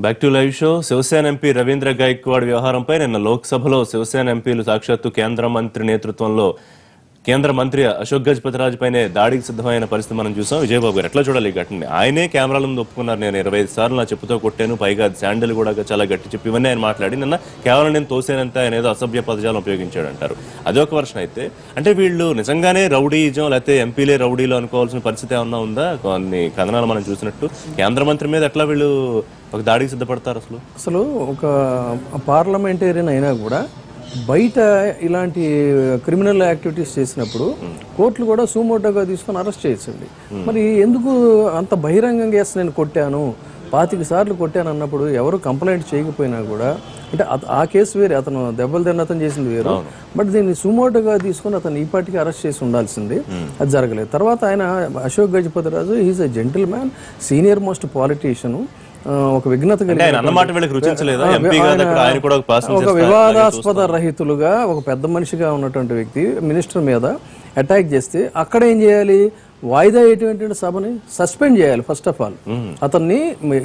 Back to live show. Shiv Sena MP Ravindra Gaikwad వ్యవహారంపై నిన్న లోక్సభలో శివసేన ఎంపీలు సాక్షాత్తు కేంద్ర మంత్రి నేతృత్వంలో కేంద్ర మంత్రి అశోక్ గజపతిరాజు పైనే దాడికి సిద్ధమైన పరిస్థితి మనం చూసాం. విజయబాబు గారు ఎట్లా చూడాలి ఈ ఘటనని? ఆయనే కెమెరాల ముందు ఒప్పుకున్నారు, నేను 25 సార్లు నా చెప్పుతో కొట్టాను, పైగా శాండిల్ కూడా చాలా గట్టి చెప్పి ఇవన్నీ ఆయన మాట్లాడి నిన్న కేవలం నేను తోసేనంత ఆయన ఏదో అసభ్య పదజాలం ఉపయోగించాడు అంటారు. అదే ఒక వర్షన్ అయితే, అంటే వీళ్ళు నిజంగానే రౌడీజం లేకపోతే ఎంపీలే రౌడీలు అనుకోవాల్సిన పరిస్థితి ఏమన్నా ఉందా? కొన్ని కథనాలు మనం చూసినట్టు కేంద్ర మంత్రి మీద ఎట్లా వీళ్ళు ఒక దాడికి సిద్ధపడతారు? అసలు ఒక పార్లమెంటేరియన్ అయినా కూడా బయట ఇలాంటి క్రిమినల్ యాక్టివిటీస్ చేసినప్పుడు కోర్టులు కూడా సుమోటోగా తీసుకొని అరెస్ట్ చేయొచ్చండి. మరి ఎందుకు అంత బహిరంగంగా వేసి నేను కొట్టాను 25 సార్లు కొట్టాను అన్నప్పుడు ఎవరు కంప్లైంట్ చేయకపోయినా కూడా, అంటే ఆ కేసు వేరే, అతను దెబ్బలు తిన్న అతను చేసింది వేరు, బట్ దీన్ని సుమోటోగా తీసుకుని అతను ఈ పార్టీకి అరెస్ట్ చేసి ఉండాల్సింది, అది జరగలేదు. తర్వాత ఆయన Ashok Gajapathiraju is a gentle man, senior most politician, ఒక విఘ్నత ఒక వివాదాస్పద రహితులుగా ఒక పెద్ద మనిషిగా ఉన్నటువంటి వ్యక్తి మినిస్టర్ మీద అటాక్ చేస్తే అక్కడ ఏం చేయాలి? వాయిదా ఎటువంటి సభని సస్పెండ్ చేయాలి ఫస్ట్ ఆఫ్ ఆల్. అతన్ని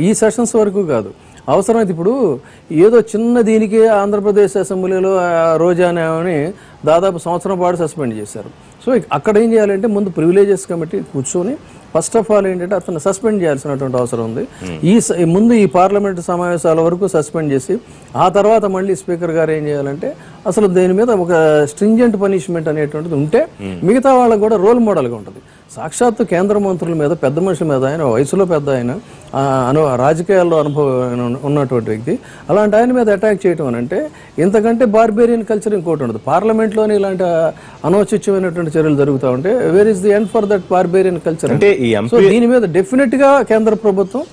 ఈ సెషన్స్ వరకు కాదు, అవసరమైతే ఇప్పుడు ఏదో చిన్న దీనికి ఆంధ్రప్రదేశ్ అసెంబ్లీలో రోజా అని దాదాపు సంవత్సరం పాటు సస్పెండ్ చేశారు. సో అక్కడ ఏం చేయాలంటే ముందు ప్రివిలేజెస్ కమిటీ కూర్చొని ఫస్ట్ ఆఫ్ ఆల్ ఏంటంటే అతను సస్పెండ్ చేయాల్సినటువంటి అవసరం ఉంది. ముందు ఈ పార్లమెంట్ సమావేశాల వరకు సస్పెండ్ చేసి ఆ తర్వాత మళ్ళీ స్పీకర్ గారు ఏం చేయాలంటే అసలు దీని మీద ఒక స్ట్రింజెంట్ పనిష్మెంట్ అనేటువంటిది ఉంటే మిగతా వాళ్ళకు కూడా రోల్ మోడల్గా ఉంటుంది. సాక్షాత్తు కేంద్ర మంత్రుల మీద, పెద్ద మనుషుల మీద, ఆయన వయసులో పెద్ద ఆయన, రాజకీయాల్లో అనుభవం ఉన్నటువంటి వ్యక్తి, అలాంటి ఆయన మీద అటాక్ చేయటం అని అంటే ఇంతకంటే బార్బేరియన్ కల్చర్ ఇంకోటి ఉండదు. పార్లమెంట్లోనే ఇలాంటి అనౌచిత్యమైనటువంటి చర్యలు జరుగుతూ ఉంటే where is the end for that barbarian culture? అంటే దీని మీద డెఫినెట్ గా కేంద్ర ప్రభుత్వం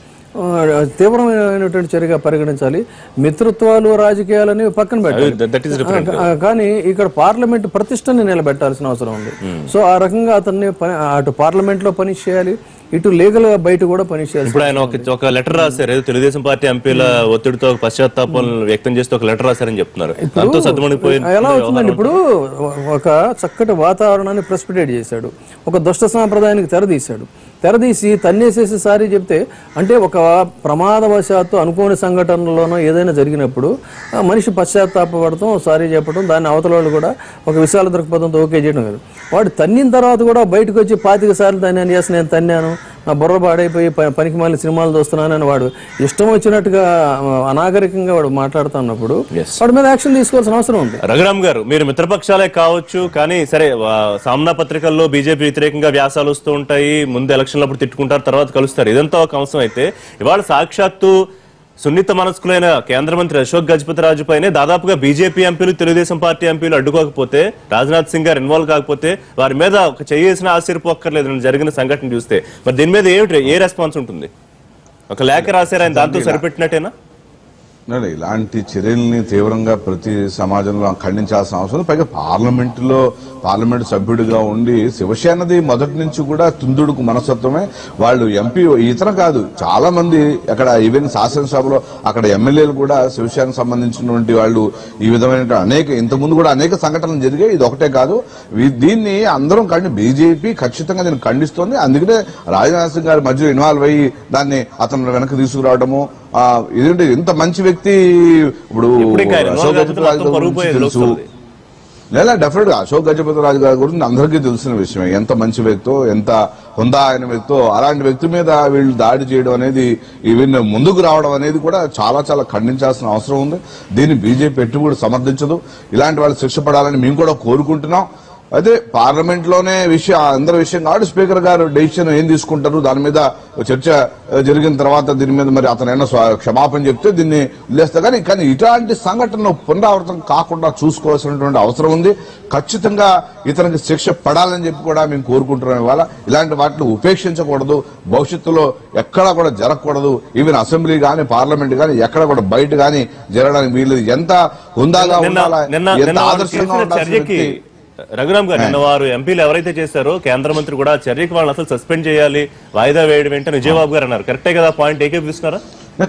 తీవ్రమైనటువంటి చర్యగా పరిగణించాలి. మిత్రత్వాలు రాజకీయాలని పక్కన పెట్టాలి, కానీ ఇక్కడ పార్లమెంట్ ప్రతిష్టని నిలబెట్టాల్సిన అవసరం ఉంది. సో ఆ రకంగా అతన్ని అటు పార్లమెంట్ లో పని చేయాలి, ఇటు లీగల్ గా బయట కూడా పని చేయాలి. ఇప్పుడు ఆయన ఒక లెటర్ రాశారు, తెలుగుదేశం పార్టీ ఎంపీల ఒత్తిడితో పశ్చాత్తాపం వ్యక్తం చేస్తూ ఒక లెటర్ రాశారని చెప్తున్నారు. ఎలా అవుతుందండి? ఇప్పుడు ఒక చక్కటి వాతావరణాన్ని ప్రెసిపిటేట్ చేశాడు, ఒక దుష్ట సాంప్రదాయానికి తెరదీసి తన్నేసేసి సారీ చెప్తే, అంటే ఒక ప్రమాదవశాత్తు అనుకోని సంఘటనలోనో ఏదైనా జరిగినప్పుడు మనిషి పశ్చాత్తాపడటం, సారీ చెప్పడం, దాన్ని అవతల వాళ్ళు కూడా ఒక విశాల దృక్పథంతో ఓకే చేయడం కాదు. వాడు తన్నిన తర్వాత కూడా బయటకు వచ్చి 25 సార్లు తన్నాను, చేసి నేను తన్నాను, నా బుర్ర పాడైపోయి పనికి మళ్ళీ సినిమాలు చూస్తున్నానని వాడు ఇష్టం వచ్చినట్టుగా అనాగరికంగా వాడు మాట్లాడుతున్నప్పుడు వాడి మీద యాక్షన్ తీసుకోవాల్సిన అవసరం ఉంది. రఘురామ్ గారు, మీరు మిత్రపక్షాలే కావచ్చు, కానీ సరే సామ్నా పత్రికల్లో బీజేపీ వ్యతిరేకంగా వ్యాసాలు వస్తూ ఉంటాయి, ముందు ఎలక్షన్లప్పుడు తిట్టుకుంటారు, తర్వాత కలుస్తారు, ఇదంతా ఒక అంశం అయితే ఇవాళ సాక్షాత్తు సున్నిత మనస్కులైన కేంద్ర మంత్రి అశోక్ గజపతిరాజు పైనే దాదాపుగా బీజేపీ ఎంపీలు, తెలుగుదేశం పార్టీ ఎంపీలు అడ్డుకోకపోతే, రాజ్నాథ్ సింగ్ గారు ఇన్వాల్వ్ కాకపోతే వారి మీద ఒక చేసిన ఆశ్చర్యపోక్కర్లేదు జరిగిన సంఘటన చూస్తే. మరి దీని మీద ఏ రెస్పాన్స్ ఉంటుంది? ఒక లేఖ రాశారు ఆయన, దాంతో సరిపెట్టినట్టేనా? ఇలాంటి చర్యల్ని తీవ్రంగా ప్రతి సమాజంలో ఖండించాల్సిన అవసరం. పైగా పార్లమెంట్ సభ్యుడిగా ఉండి శివసేనది మొదటి నుంచి కూడా తుందుడుకు మనస్తత్వమే. వాళ్ళు ఎంపీ ఇతర కాదు, చాలా మంది అక్కడ ఈవెన్ శాసనసభలో అక్కడ ఎమ్మెల్యేలు కూడా శివసేనకు సంబంధించినటువంటి వాళ్ళు ఈ విధమైన ఇంతకుముందు కూడా అనేక సంఘటనలు జరిగాయి. ఇది ఒకటే కాదు, దీన్ని అందరం బీజేపీ ఖచ్చితంగా దీన్ని ఖండిస్తోంది. అందుకనే రాజ్నాథ్ సింగ్ గారి మధ్యలో ఇన్వాల్వ్ అయ్యి దాన్ని అతను వెనక్కి తీసుకురావడము, ఇదేంటి ఇంత మంచి వ్యక్తి ఇప్పుడు అశోక్ గజపతిరాజు తెలుసు, లేదా డెఫినెట్ గా అశోక్ గజపతిరాజు గారి గురించి అందరికీ తెలిసిన విషయమే. ఎంత మంచి వ్యక్తో, ఎంత హుందా అయిన వ్యక్తో, అలాంటి వ్యక్తి మీద వీళ్ళు దాడి చేయడం అనేది, ఈవెన్ ముందుకు రావడం అనేది కూడా చాలా చాలా ఖండించాల్సిన అవసరం ఉంది. దీన్ని బీజేపీ ఎటు కూడా సమర్థించదు. ఇలాంటి వాళ్ళు శిక్ష పడాలని మేము కూడా కోరుకుంటున్నాం. అయితే పార్లమెంట్ లోనే అందరి విషయం కాబట్టి స్పీకర్ గారు డెసిషన్ ఏం తీసుకుంటారు, దాని మీద చర్చ జరిగిన తర్వాత దీని మీద మరి అతను క్షమాపణ చెప్తే దీన్ని వదిలేస్తా. కానీ ఇట్లాంటి సంఘటనలు పునరావృతం కాకుండా చూసుకోవాల్సినటువంటి అవసరం ఉంది. ఖచ్చితంగా ఇతనికి శిక్ష పడాలని చెప్పి కూడా మేము కోరుకుంటున్నాం. ఇవాళ ఇలాంటి వాటిని ఉపేక్షించకూడదు, భవిష్యత్తులో ఎక్కడా కూడా జరగకూడదు. ఈవెన్ అసెంబ్లీ గానీ, పార్లమెంట్ గానీ ఎక్కడ కూడా బయట గానీ జరగడానికి వీళ్ళు ఎంత హుందాగా ఉండాలా, ఎంత ఆదర్శంగా ఉండాలి. రఘురామ్ గారు, నిన్న వారు ఎంపీలు ఎవరైతే చేశారో కేంద్ర మంత్రి కూడా చర్యకి వాళ్ళని అసలు సస్పెండ్ చేయాలి, వాయిదా వేయడం ఏంటని విజయబాబు గారు అన్నారు. కరెక్టే కదా? పాయింట్ ఏకీపిస్తున్నారా?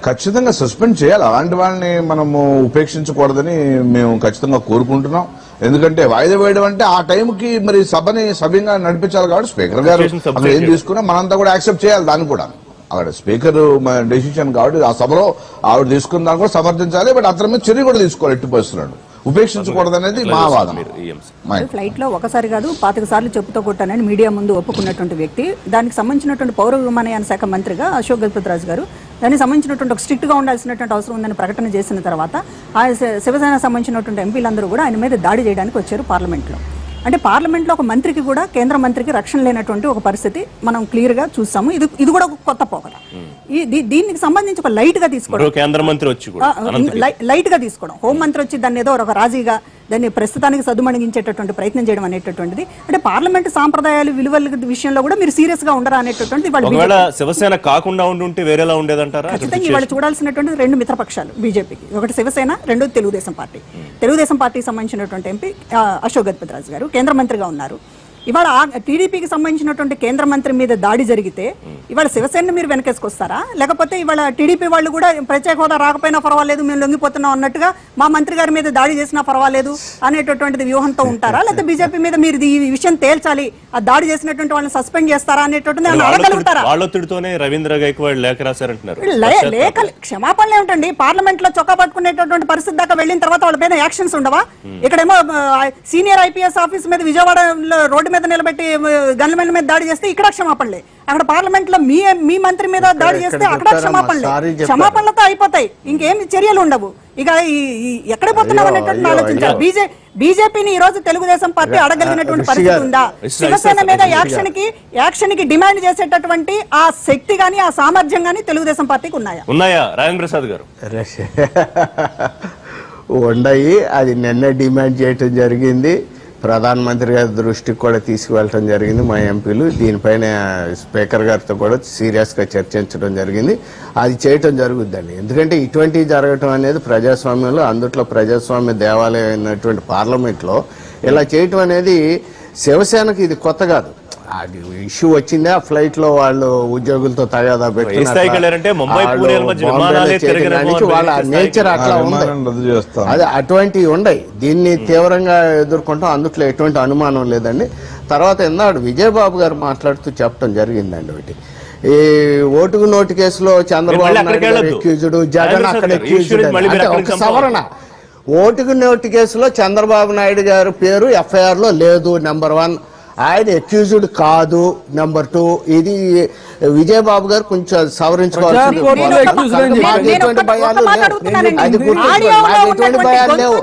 ఖచ్చితంగా సస్పెండ్ చేయాలి. అలాంటి వాళ్ళని మనము ఉపేక్షించకూడదని మేము ఖచ్చితంగా కోరుకుంటున్నాం. ఎందుకంటే వాయిదా వేయడం అంటే ఆ టైంకి మరి సభని సవ్యంగా నడిపించాలి కాబట్టి స్పీకర్ గారు ఏం తీసుకున్నా మనంతా కూడా యాక్సెప్ట్ చేయాలి దాన్ని కూడా. అక్కడ స్పీకర్ డెసిషన్ కాబట్టి ఆ సభలో ఆవిడ తీసుకున్న దాన్ని కూడా సమర్థించాలి. బట్ అతని మీద చర్య కూడా తీసుకోవాలి, ఎట్టి పరిస్థితున్నాడు ఉపేక్షించకూడదు అనేది మా వాదన. ఫ్లైట్ లో ఒకసారి కాదు 25 సార్లు చెప్పుతో కొట్టానని మీడియా ముందు ఒప్పుకున్నటువంటి వ్యక్తి, దానికి సంబంధించినటువంటి పౌర విమానయాన శాఖ మంత్రిగా అశోక్ గజపతిరాజు గారు దానికి సంబంధించినటువంటి ఒక స్ట్రిక్ట్ గా ఉండాల్సినటువంటి అవసరం ఉందని ప్రకటన చేసిన తర్వాత ఆ శివసేన సంబంధించినటువంటి ఎంపీలందరూ కూడా ఆయన మీద దాడి చేయడానికి వచ్చారు పార్లమెంట్ లో. అంటే పార్లమెంట్ లో ఒక మంత్రికి కూడా కేంద్ర మంత్రికి రక్షణ లేనటువంటి ఒక పరిస్థితి మనం క్లియర్ గా చూస్తాము. ఇది కూడా ఒక కొత్త పోకడ. దీనికి సంబంధించి ఒక లైట్ గా తీసుకోవడం, కేంద్ర మంత్రి వచ్చి లైట్ గా తీసుకోవడం, హోం మంత్రి వచ్చి దాన్ని ఏదో ఒక రాజీగా దాన్ని ప్రస్తుతానికి సద్దుమణిగించేటటువంటి ప్రయత్నం చేయడం అనేటటువంటిది, అంటే పార్లమెంట్ సాంప్రదాయాలు విలువల విషయంలో కూడా మీరు సీరియస్ గా ఉండరా అనేటటువంటి శివసేన కాకుండా ఉండుంటే వేరేలా ఉండేదంటారా? ఖచ్చితంగా ఇవాళ చూడాల్సినటువంటి 2 మిత్రపక్షాలు బీజేపీకి, ఒకటి శివసేన, రెండోది తెలుగుదేశం పార్టీ. తెలుగుదేశం పార్టీకి సంబంధించినటువంటి ఎంపీ అశోక్ గజపతిరాజు గారు కేంద్ర మంత్రిగా ఉన్నారు. ఇవాళ టీడీపీకి సంబంధించినటువంటి కేంద్ర మంత్రి మీద దాడి జరిగితే ఇవాళ శివసేన మీరు వెనకేసుకొస్తారా, లేకపోతే ఇవాళ టీడీపీ వాళ్ళు కూడా ప్రత్యేక హోదా రాకపోయినా పర్వాలేదు మేము లొంగిపోతున్నాం అన్నట్టుగా మా మంత్రి గారి మీద దాడి చేసినా పర్వాలేదు అనేటటువంటిది వ్యూహంతో ఉంటారా, లేకపోతే బీజేపీ మీద మీరు ఈ విషయం తేల్చాలి, ఆ దాడి చేసినటువంటి వాళ్ళని సస్పెండ్ చేస్తారా అనేటటువంటి అడగలుగుతారా? వాళ్ళొత్తిడితోనే రవీంద్ర గైక్వాడ్ లేఖ రాశారంటున్నారు. లేఖలు క్షమాపణలు ఏమిటండి? పార్లమెంట్ లో చొక్కా పట్టుకునేటటువంటి పరిస్థితి దాకా వెళ్ళిన తర్వాత వాళ్ళ మీద యాక్షన్స్ ఉండవా? ఇక్కడేమో సీనియర్ ఐపీఎస్ ఆఫీస్ మీద విజయవాడలో రోడ్డు మీద నిలబెట్టి గన్మెన్ల మీద దాడి చేస్తే ఇక్కడ క్షమాపణలే, అక్కడ పార్లమెంట్ లో మీ మంత్రి మీద దాడి చేస్తే అక్కడ క్షమాపణలతో అయిపోతాయి, ఇంకేం చర్యలు ఉండవు. ఇక ఎక్కడ పోతున్నాం అనేటువంటి ఆలోచించాలి. బీజేపీని ఈ రోజు తెలుగుదేశం పార్టీ అడగలిగినటువంటి పరిస్థితి ఉందా? శివసేన మీద యాక్షన్ కి డిమాండ్ చేసేటటువంటి ఆ శక్తి గాని ఆ సామర్థ్యం గాని తెలుగుదేశం పార్టీకి ఉన్నాయా? రాజేంద్ర ప్రసాద్ గారు ఉండయి. అది నిన్న డిమాండ్ చేయటం జరిగింది, ప్రధానమంత్రి గారి దృష్టికి కూడా తీసుకువెళ్ళటం జరిగింది. మా ఎంపీలు దీనిపైన స్పీకర్ గారితో కూడా సీరియస్గా చర్చించడం జరిగింది. అది చేయటం జరుగుద్దండి. ఎందుకంటే ఇటువంటివి జరగటం అనేది ప్రజాస్వామ్యంలో, అందుట్లో ప్రజాస్వామ్య దేవాలయం అయినటువంటి పార్లమెంట్లో ఇలా చేయటం అనేది శివసేనకి ఇది కొత్త కాదు. అది ఇష్యూ వచ్చిందే, ఆ ఫ్లైట్ లో వాళ్ళు ఉద్యోగులతో తగాదా పెట్టుకున్నారు, వాళ్ళ నేచర్ అట్లా ఉంది. అది అటువంటివి ఉండయి, దీన్ని తీవ్రంగా ఎదుర్కొంటాం, అందుట్లో ఎటువంటి అనుమానం లేదండి. తర్వాత ఎన్నాడు విజయబాబు గారు మాట్లాడుతూ చెప్పడం జరిగిందండి, ఒకటి ఈ ఓటుకు నోటు కేసులో చంద్రబాబు నాయుడు గారు ఎక్యూజ్డ్, జగన్ అక్కడ ఎక్యూజ్డ్, అంటే ఒక సవరణ. ఓటుకు నోటు కేసులో చంద్రబాబు నాయుడు గారు పేరు ఎఫ్ఐఆర్ లో లేదు, నెంబర్ 1. ఆయన ఎక్యూజ్డ్ కాదు, నెంబర్ 2. ఇది విజయబాబు గారు కొంచెం సవరించుకోవాల్సింది. ఎటువంటి భయాలు లేవు, అది గుర్తుంచుకోండి, ఎటువంటి భయాలు లేవు.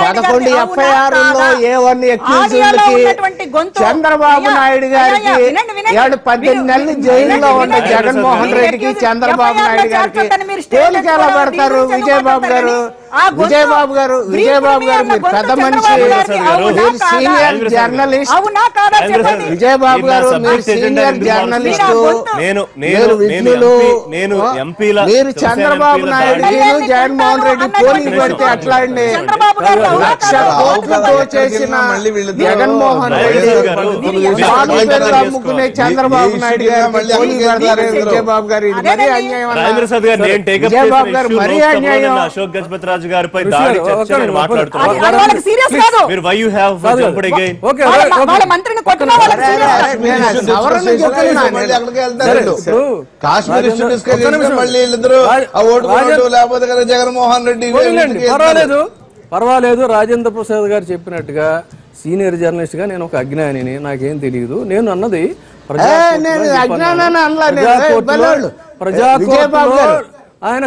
11 ఎఫ్ఐఆర్లో A1 ఎక్యూజ్డ్కి చంద్రబాబు నాయుడు గారికి 18 నెలలు జైల్లో ఉన్న జగన్మోహన్ రెడ్డికి చంద్రబాబు నాయుడు గారికి తేలిక ఎలా పెడతారు? విజయబాబు గారు మీరు పెద్ద మనిషి, మీరు సీనియర్ జర్నలిస్ట్. విజయబాబు గారు మీరు సీనియర్ జర్నలిస్టు, మీరు చంద్రబాబు నాయుడు జగన్మోహన్ రెడ్డి పోలింగ్ పెడితే అట్లా అండి. 1,00,000 కోట్లతో చేసిన జగన్మోహన్ రెడ్డి అమ్ముకునే చంద్రబాబు నాయుడు గారు పోలింగ్ పెడతారు విజయబాబు గారు. ఇది మరీ అన్యాయం. విజయబాబు గారు మరీ అన్యాయం. అశోక్ గజపతిరాజు గారిపై దాడి మాట్లాడుతున్నారు. జగన్మోహన్ రెడ్డి పర్వాలేదు. రాజేంద్ర ప్రసాద్ గారు చెప్పినట్టుగా సీనియర్ జర్నలిస్ట్ గా నేను ఒక అజ్ఞానిని, నాకేం తెలియదు. నేను అన్నది ప్రజాకోర్టులో ఆయన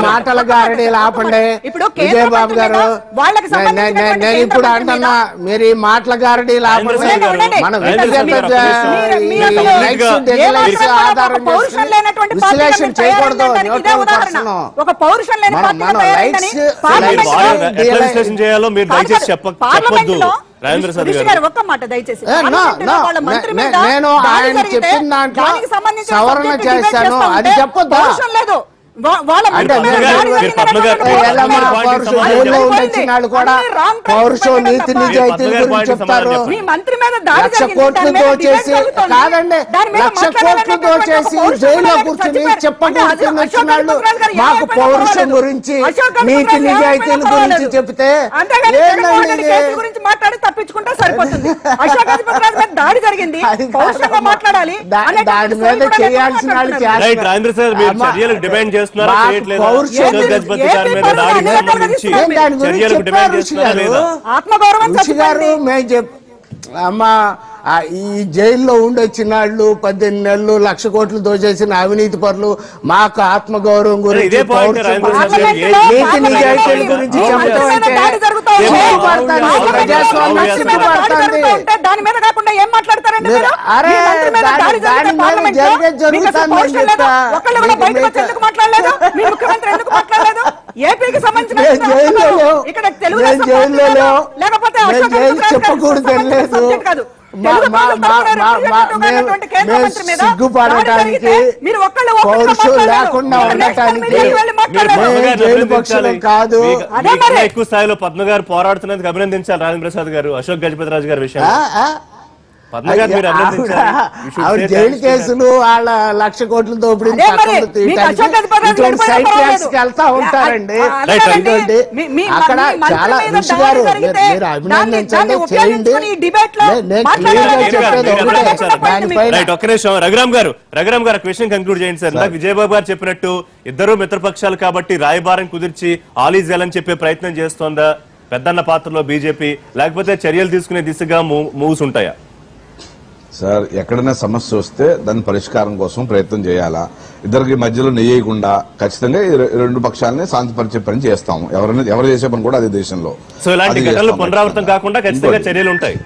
మాటల గారడీ ఆపండి విజయబాబు గారు. నేను ఇప్పుడు అంటున్నా, మీరు ఈ మాటల గారడీ ఆపండి. మన వ్యక్తిగత ఆధారం విశ్లేషణ చేయకూడదు. ఒక్క మాట దయచేసి, నేను ఆయన చెప్పిన దాంట్లో సవరణ చేస్తాను, అది చెప్పొద్దు. వాళ్ళ అంటే పౌరుషం నీతి నిజాయితీల గురించి చెప్తారు. లక్ష కోట్లు దోచేసి కాదండి, లక్ష కోట్లు దోచేసి జైల్లో కూర్చుని చెప్పకూడదు మాకు పౌరుషం గురించి నీతి నిజాయితీల గురించి చెప్తే గురించి మాట్లాడి తప్పించుకుంటే సరిపోతుంది. అశోక్ గజపతి రాజు మీద దాడి జరిగింది, పౌరుషంగా మాట్లాడాలి, దాని మీద చేయాల్సిన ఆత్మగౌరవం అమ్మా ఈ జైల్లో ఉండొచ్చిన వాళ్ళు 18 నెలలు 1,00,000 కోట్లు దోచేసిన అవినీతి పరులు మాకు ఆత్మగౌరవం గురించి నీతి నిజాయితీల గురించి చెప్పడం దాని మీద కాకుండా ఏం మాట్లాడతారండి? మాట్లాడలేదు మీ ముఖ్యమంత్రి ఎందుకు మాట్లాడలేదు? ఏపీకి సంబంధించిన ఇక్కడ లేకపోతే కాదు సిగ్గుపడటానికి పౌరుషం లేకుండా ఉండటానికి కాదు. ఎక్కువ స్థాయిలో పద్మ గారు పోరాడుతున్నందుకు అభినందించాలి రాజేంద్ర ప్రసాద్ గారు. అశోక్ గజపతి రాజు గారి విషయం జైలు కేసులు వాళ్ళ 1,00,000 కోట్ల దోపిడీ వెళ్తా ఉంటారండి. అక్కడ చాలా ఋషి గారు మీరు అభినందించండి, చేయండి. ఒక్క నిమిషం రఘురామ్ గారు ఒక విషయం కంక్లూడ్ చేయండి సార్. నాకు విజయబాబు గారు చెప్పినట్టు ఇద్దరు మిత్రపక్షాలు కాబట్టి రాయబారం కుదిర్చి ఆల్ ఈజ్ వెల్ అని చెప్పే ప్రయత్నం చేస్తోందా పెద్దన్న పాత్రలో బీజేపీ, లేకపోతే చర్యలు తీసుకునే దిశగా మూవ్స్ ఉంటాయా? సార్ ఎక్కడైనా సమస్య వస్తే దాని పరిష్కారం కోసం ప్రయత్నం చేయాలా? ఇద్దరికి మధ్యలో నెయ్యకుండా ఖచ్చితంగా రెండు పక్షాలని శాంతిపరిచే పని చేస్తాము. ఎవరు చేసే పని కూడా అదే దేశంలో. సో ఇలాంటి ఘటనలు పునరావృతం కాకుండా ఖచ్చితంగా చర్యలు ఉంటాయి.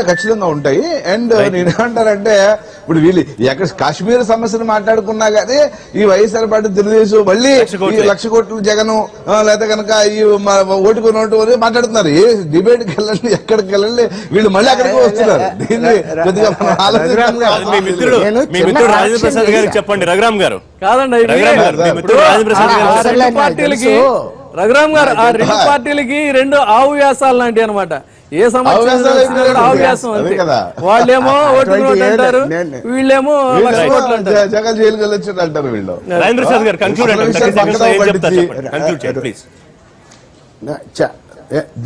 ఖచ్చితంగా ఉంటాయి. అండ్ నేనేమంటానంటే ఇప్పుడు వీళ్ళు ఎక్కడ కాశ్మీర్ సమస్యను మాట్లాడుకున్నా కానీ ఈ వైఎస్ఆర్ పార్టీ తెలుగుదేశం మళ్ళీ 1,00,000 కోట్లు జగన్ లేదా కనుక ఈ ఓటుకు నోటు మాట్లాడుతున్నారు. ఏ డిబేట్కి వెళ్ళండి, ఎక్కడికి వెళ్ళండి, వీళ్ళు మళ్ళీ అక్కడికి వస్తున్నారు. దీన్ని కొద్దిగా రాజేంద్ర ప్రసాద్ గారికి చెప్పండి. రఘురామ్ గారు కాదండి, రఘురామ్ గారు ఆ రెండు పార్టీలకి రెండు ఆవు వ్యాసాలు లాంటి అనమాట. ఏ సమస్య ఆవు వ్యాసం అంతే. వాళ్ళేమో ఓటు అంటారు, వీళ్ళేమో జగన్ జైలుకి వెళ్ళొచ్చారు అంటారు వీళ్ళు. రాజేంద్ర ప్రసాద్ గారు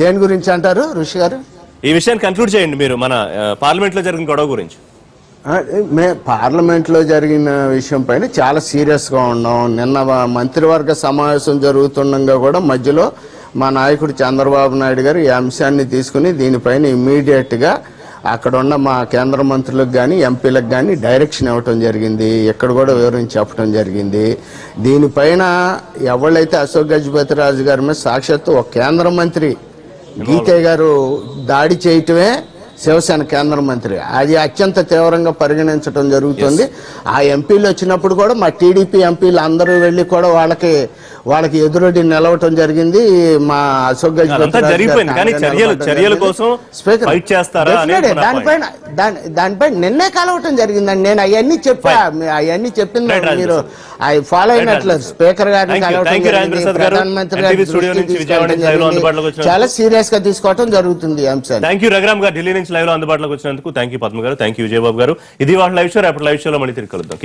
దేని గురించి అంటారు ఋషి గారు? ఈ విషయాన్ని కన్క్లూడ్ చేయండి మీరు, మన పార్లమెంట్ లో జరిగిన గొడవ గురించి. పార్లమెంట్ లో జరిగిన విషయం పైన చాలా సీరియస్ గా ఉన్నాం. నిన్న మంత్రివర్గ సమావేశం జరుగుతుండగా కూడా మధ్యలో మా నాయకుడు చంద్రబాబు నాయుడు గారు ఈ అంశాన్ని తీసుకుని దీనిపైన ఇమ్మీడియట్ గా అక్కడ ఉన్న మా కేంద్ర మంత్రులకు కానీ ఎంపీలకు కానీ డైరెక్షన్ ఇవ్వటం జరిగింది. ఇక్కడ కూడా వివరించి చెప్పడం జరిగింది. దీనిపైన ఎవరైతే అశోక్ గజపతి రాజు గారి మీద సాక్షాత్తు ఒక కేంద్ర మంత్రి గీతే గారు దాడి చేయటమే శివసేన కేంద్ర మంత్రి, అది అత్యంత తీవ్రంగా పరిగణించడం జరుగుతుంది. ఆ ఎంపీలు వచ్చినప్పుడు కూడా మా టీడీపీ ఎంపీలు అందరూ వెళ్లి కూడా వాళ్ళకి ఎదురొడ్డి నిలవటం జరిగింది. మా అశోక్ గజపతి దానిపైన నిన్నే కలవటం జరిగిందండి. నేను అవన్నీ చెప్పా, అవన్నీ చెప్పింది మీరు ఫాలో అయినట్లు. స్పీకర్ గారిని కలవటం జరిగింది, ప్రధానమంత్రి గారి దృష్టికి చాలా సీరియస్ గా తీసుకోవడం జరుగుతుంది అంశాలు. థ్యాంక్ యూ రఘురామ్ గారు, ఢిల్లీ నుంచి లైవ్ లో అందుబాటులోకి వచ్చినందుకు థ్యాంక్ యూ పద్మ గారు, థ్యాంక్ యూ విజయబాబు గారు. ఇది వాళ్ళ లైవ్ షో. రేపటి లైవ్ షోలో మళ్ళీ తిరిగి కలుద్దాం.